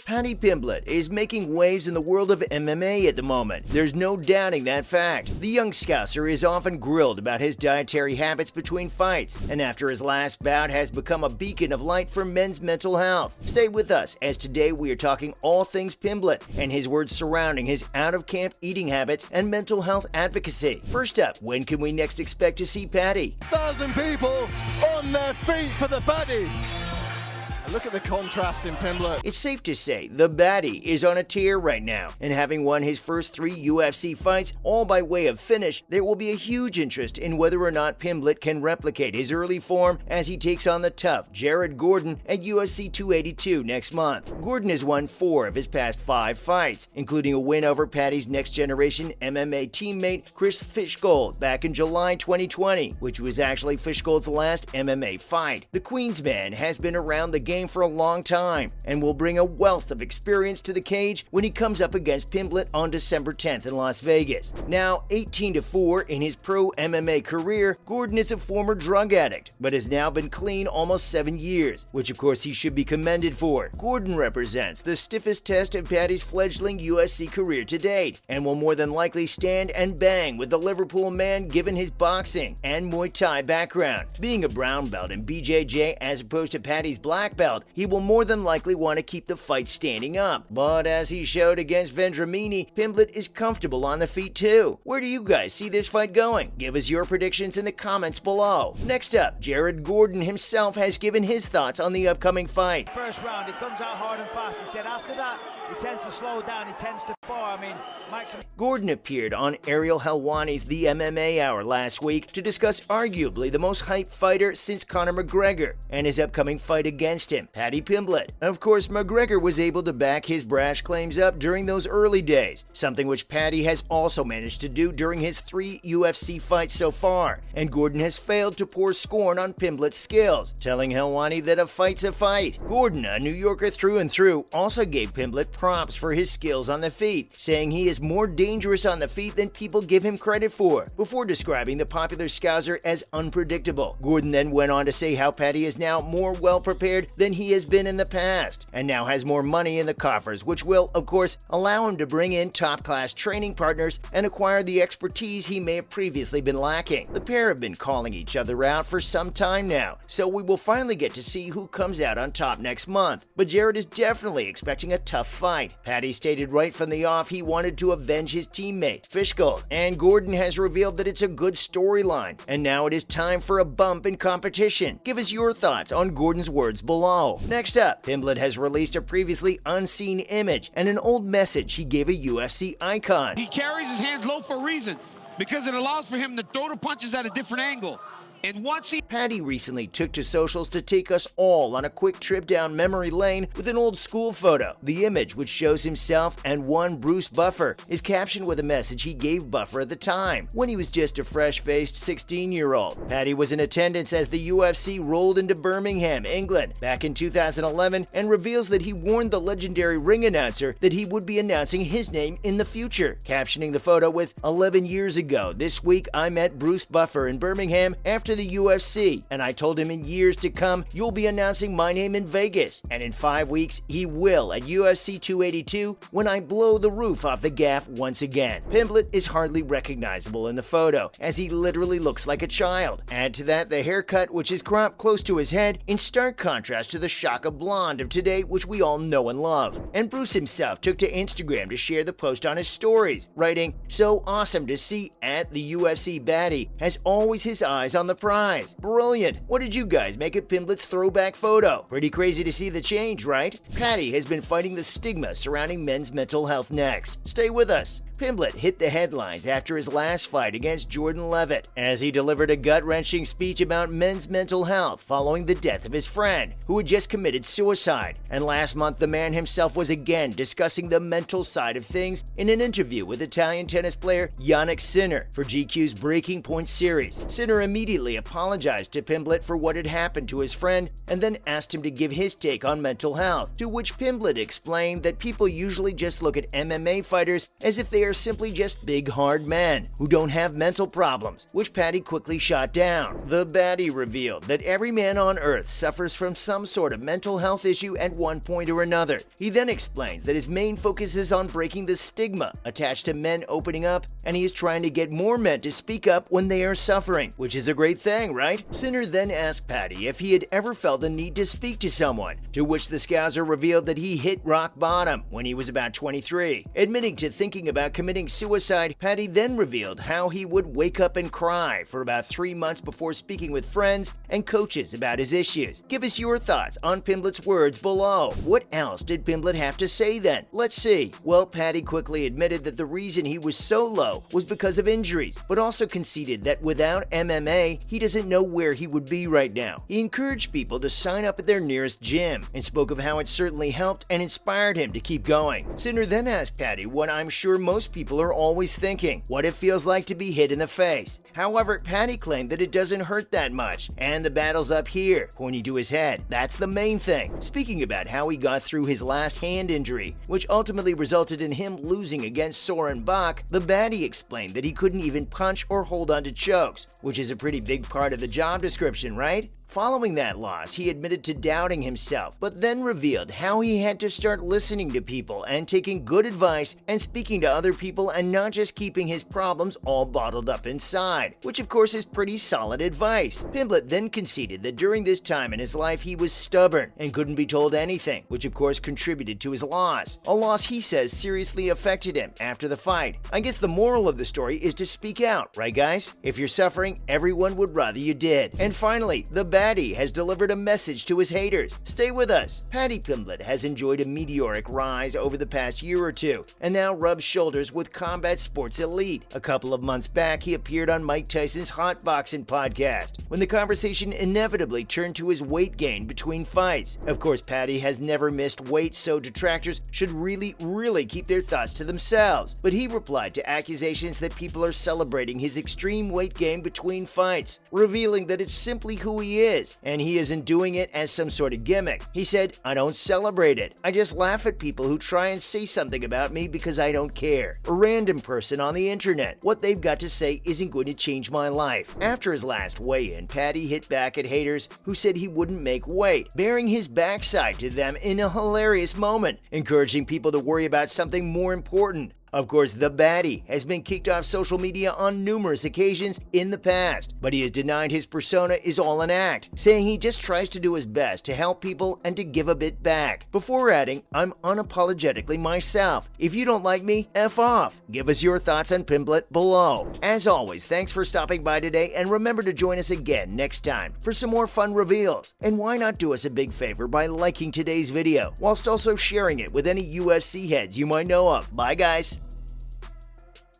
Paddy Pimblett is making waves in the world of MMA at the moment. There's no doubting that fact. The young Scouser is often grilled about his dietary habits between fights, and after his last bout has become a beacon of light for men's mental health. Stay with us, as today we are talking all things Pimblett and his words surrounding his out-of-camp eating habits and mental health advocacy. First up, when can we next expect to see Paddy? 1,000 people on their feet for the Baddy. Look at the contrast in Pimblett. It's safe to say the Baddie is on a tear right now, and having won his first 3 UFC fights, all by way of finish, there will be a huge interest in whether or not Pimblett can replicate his early form as he takes on the tough Jared Gordon at UFC 282 next month. Gordon has won 4 of his past 5 fights, including a win over Paddy's next-generation MMA teammate Chris Fishgold back in July 2020, which was actually Fishgold's last MMA fight. The Queensman has been around the game for a long time and will bring a wealth of experience to the cage when he comes up against Pimblett on December 10th in Las Vegas. Now 18-4 in his pro MMA career, Gordon is a former drug addict but has now been clean almost 7 years, which of course he should be commended for. Gordon represents the stiffest test of Paddy's fledgling UFC career to date and will more than likely stand and bang with the Liverpool man given his boxing and Muay Thai background. Being a brown belt in BJJ as opposed to Paddy's black belt, he will more than likely want to keep the fight standing up. But as he showed against Vendramini, Pimblett is comfortable on the feet too. Where do you guys see this fight going? Give us your predictions in the comments below. Next up, Jared Gordon himself has given his thoughts on the upcoming fight. First round, he comes out hard and fast. He said after that, he tends to slow down, he tends to fall. Gordon appeared on Ariel Helwani's The MMA Hour last week to discuss arguably the most hyped fighter since Conor McGregor and his upcoming fight against him, Paddy Pimblett. Of course, McGregor was able to back his brash claims up during those early days, something which Paddy has also managed to do during his 3 UFC fights so far, and Gordon has failed to pour scorn on Pimblett's skills, telling Helwani that a fight's a fight. Gordon, a New Yorker through and through, also gave Pimblett props for his skills on the feet, saying he is more dangerous on the feet than people give him credit for, before describing the popular Scouser as unpredictable. Gordon then went on to say how Paddy is now more well-prepared than he has been in the past, and now has more money in the coffers, which will, of course, allow him to bring in top-class training partners and acquire the expertise he may have previously been lacking. The pair have been calling each other out for some time now, so we will finally get to see who comes out on top next month. But Jared is definitely expecting a tough fight. Paddy stated right from the off he wanted to avenge his teammate, Fishgold, and Gordon has revealed that it's a good storyline, and now it is time for a bump in competition. Give us your thoughts on Gordon's words below. Next up, Pimblett has released a previously unseen image and an old message he gave a UFC icon. He carries his hands low for a reason, because it allows for him to throw the punches at a different angle. And once Paddy recently took to socials to take us all on a quick trip down memory lane with an old school photo. The image, which shows himself and one Bruce Buffer, is captioned with a message he gave Buffer at the time, when he was just a fresh-faced 16-year-old. Paddy was in attendance as the UFC rolled into Birmingham, England, back in 2011, and reveals that he warned the legendary ring announcer that he would be announcing his name in the future, captioning the photo with, 11 years ago, this week I met Bruce Buffer in Birmingham after the UFC, and I told him in years to come you'll be announcing my name in Vegas, and in 5 weeks he will at UFC 282 when I blow the roof off the gaff once again. Pimblett is hardly recognizable in the photo, as he literally looks like a child. Add to that the haircut, which is cropped close to his head, in stark contrast to the Shaka blonde of today, which we all know and love. And Bruce himself took to Instagram to share the post on his stories, writing, "So awesome to see at the UFC Baddy, has always his eyes on the prize. Brilliant. What did you guys make of Pimblett's throwback photo? Pretty crazy to see the change, right?" Paddy has been fighting the stigma surrounding men's mental health next. Stay with us. Pimblett hit the headlines after his last fight against Jordan Leavitt, as he delivered a gut-wrenching speech about men's mental health following the death of his friend, who had just committed suicide. And last month, the man himself was again discussing the mental side of things in an interview with Italian tennis player Jannik Sinner for GQ's Breaking Point series. Sinner immediately apologized to Pimblett for what had happened to his friend and then asked him to give his take on mental health, to which Pimblett explained that people usually just look at MMA fighters as if they are are simply just big hard men who don't have mental problems, which Paddy quickly shot down. The Baddie revealed that every man on earth suffers from some sort of mental health issue at one point or another. He then explains that his main focus is on breaking the stigma attached to men opening up, and he is trying to get more men to speak up when they are suffering, which is a great thing, right? Sinner then asked Paddy if he had ever felt the need to speak to someone, to which the Scouser revealed that he hit rock bottom when he was about 23. Admitting to thinking about committing suicide, Paddy then revealed how he would wake up and cry for about 3 months before speaking with friends and coaches about his issues. Give us your thoughts on Pimblett's words below. What else did Pimblett have to say then? Let's see. Well, Paddy quickly admitted that the reason he was so low was because of injuries, but also conceded that without MMA, he doesn't know where he would be right now. He encouraged people to sign up at their nearest gym and spoke of how it certainly helped and inspired him to keep going. Sinner then asked Paddy what I'm sure most people are always thinking: what it feels like to be hit in the face. However, Paddy claimed that it doesn't hurt that much, and the battle's up here, pointing to his head. That's the main thing. Speaking about how he got through his last hand injury, which ultimately resulted in him losing against Soren Bach, the Baddie explained that he couldn't even punch or hold onto chokes, which is a pretty big part of the job description, right? Following that loss, he admitted to doubting himself, but then revealed how he had to start listening to people and taking good advice and speaking to other people and not just keeping his problems all bottled up inside, which of course is pretty solid advice. Pimblett then conceded that during this time in his life he was stubborn and couldn't be told anything, which of course contributed to his loss. A loss he says seriously affected him after the fight. I guess the moral of the story is to speak out, right guys? If you're suffering, everyone would rather you did. And finally, the Baddy has delivered a message to his haters. Stay with us. Paddy Pimblett has enjoyed a meteoric rise over the past year or two, and now rubs shoulders with combat sports elite. A couple of months back, he appeared on Mike Tyson's Hot Boxing podcast, when the conversation inevitably turned to his weight gain between fights. Of course, Paddy has never missed weight, so detractors should really keep their thoughts to themselves. But he replied to accusations that people are celebrating his extreme weight gain between fights, revealing that it's simply who he is, and he isn't doing it as some sort of gimmick. He said, "I don't celebrate it. I just laugh at people who try and say something about me because I don't care. A random person on the internet. What they've got to say isn't going to change my life." After his last weigh-in, Paddy hit back at haters who said he wouldn't make weight, bearing his backside to them in a hilarious moment, encouraging people to worry about something more important. Of course, the Baddie has been kicked off social media on numerous occasions in the past, but he has denied his persona is all an act, saying he just tries to do his best to help people and to give a bit back, before adding, "I'm unapologetically myself. If you don't like me, F off." Give us your thoughts on Pimblett below. As always, thanks for stopping by today, and remember to join us again next time for some more fun reveals. And why not do us a big favor by liking today's video, whilst also sharing it with any UFC heads you might know of. Bye guys.